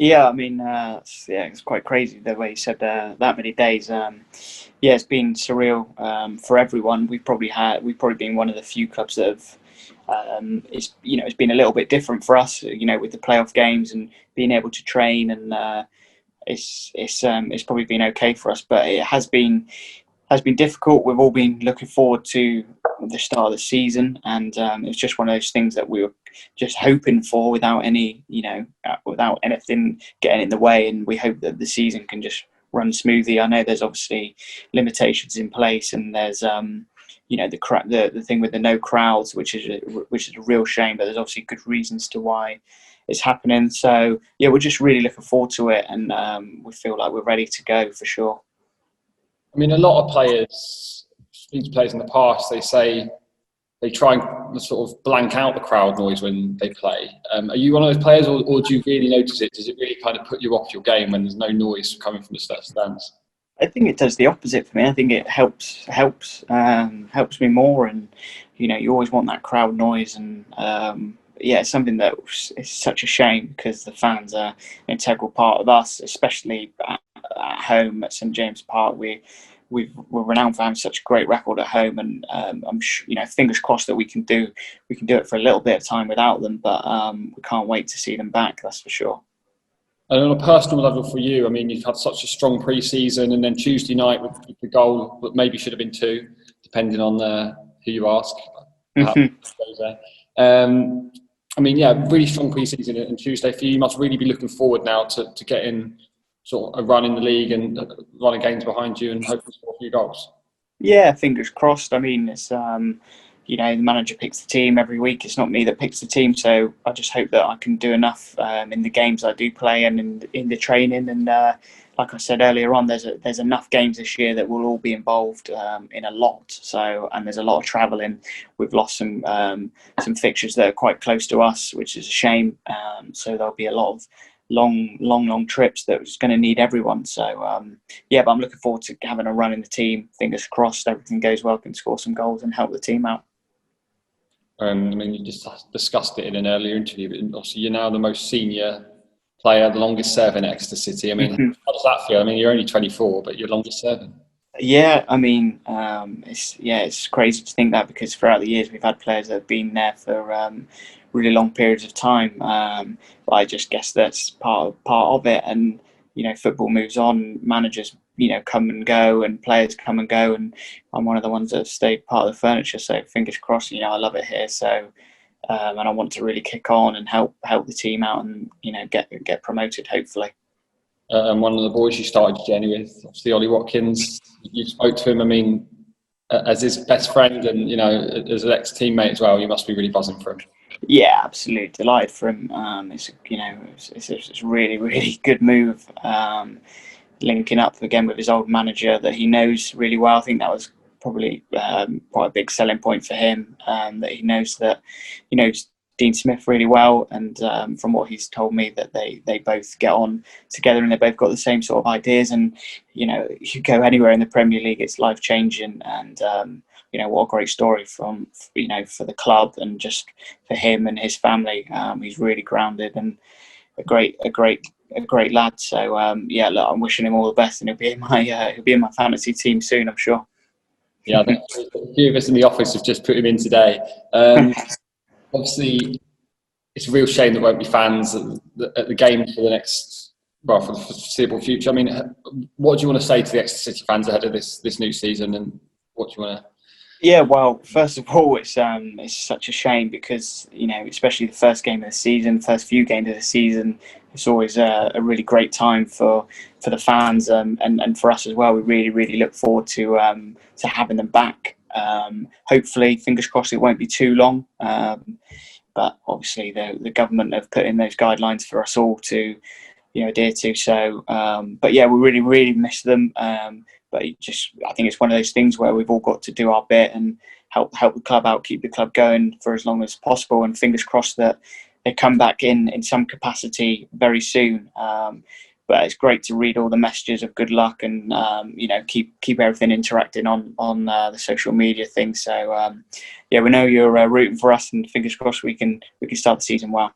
Yeah, I mean, it's quite crazy the way you said that many days. Yeah, it's been surreal for everyone. We've probably been one of the few clubs that have. It's been a little bit different for us, with the playoff games and being able to train, and it's probably been okay for us, but it has been difficult. We've all been looking forward to the start of the season, and it's just one of those things that we were just hoping for without anything getting in the way. And we hope that the season can just run smoothly. I know there's obviously limitations in place, and there's the thing with the no crowds, which is a real shame. But there's obviously good reasons to why it's happening. So yeah, we're just really looking forward to it, and we feel like we're ready to go for sure. I mean, a lot of players, speak to players in the past, they say they try and sort of blank out the crowd noise when they play. Are you one of those players, or do you really notice it? Does it really kind of put you off your game when there's no noise coming from the stands? I think it does the opposite for me. I think it helps me more, and you always want that crowd noise, and yeah, it's something that is such a shame because the fans are an integral part of us, especially at home at St James Park. We're renowned for having such a great record at home, and I'm sure, fingers crossed that we can do it for a little bit of time without them, but we can't wait to see them back. That's for sure. And on a personal level for you, I mean, you've had such a strong pre-season, and then Tuesday night with the goal that maybe should have been two, depending on who you ask. Perhaps there. I mean, yeah, really strong pre-season, and Tuesday for you, you must really be looking forward now to getting sort of a run in the league and run of games behind you and hopefully score a few goals. Yeah, fingers crossed. I mean, it's the manager picks the team every week. It's not me that picks the team, so I just hope that I can do enough in the games I do play and in the training. And like I said earlier on, there's enough games this year that we'll all be involved in a lot. So, and there's a lot of travelling. We've lost some fixtures that are quite close to us, which is a shame. So there'll be a lot of long trips that's going to need everyone. So yeah, but I'm looking forward to having a run in the team. Fingers crossed, everything goes well, can score some goals and help the team out. I mean, you just discussed it in an earlier interview, but also you're now the most senior player, the longest serving at Exeter City. I mean, how does that feel? I mean, you're only 24, but you're longest serving. Yeah, I mean, it's crazy to think that because throughout the years we've had players that have been there for really long periods of time. But I just guess that's part of it, and football moves on. Managers, come and go, and players come and go, and I'm one of the ones that have stayed part of the furniture. So fingers crossed. I love it here. So and I want to really kick on and help the team out, and get promoted hopefully. And one of the boys you started your journey with, obviously Ollie Watkins, you spoke to him, I mean, as his best friend and, as an ex-teammate as well, you must be really buzzing for him. Yeah, absolutely delighted for him. It's a really, really good move. Linking up again with his old manager that he knows really well. I think that was probably quite a big selling point for him, that he knows Dean Smith really well, and from what he's told me, that they both get on together and they both got the same sort of ideas. And you go anywhere in the Premier League, it's life changing. And what a great story from for the club and just for him and his family. He's really grounded and a great lad. So yeah, look, I'm wishing him all the best, and he'll be in my fantasy team soon, I'm sure. Yeah, I think a few of us in the office have just put him in today. Obviously, it's a real shame there won't be fans at the game for the foreseeable future. I mean, what do you want to say to the Exeter City fans ahead of this new season, and what do you want to? Yeah, well, first of all, it's such a shame because especially the first game of the season, first few games of the season, it's always a really great time for the fans and for us as well. We really, really look forward to having them back. Hopefully, fingers crossed, it won't be too long. But obviously, the government have put in those guidelines for us all to adhere to. So, but yeah, we really, really miss them. But I think it's one of those things where we've all got to do our bit and help the club out, keep the club going for as long as possible, and fingers crossed that they come back in some capacity very soon. But it's great to read all the messages of good luck and keep everything interacting on the social media thing. So yeah, we know you're rooting for us, and fingers crossed we can start the season well.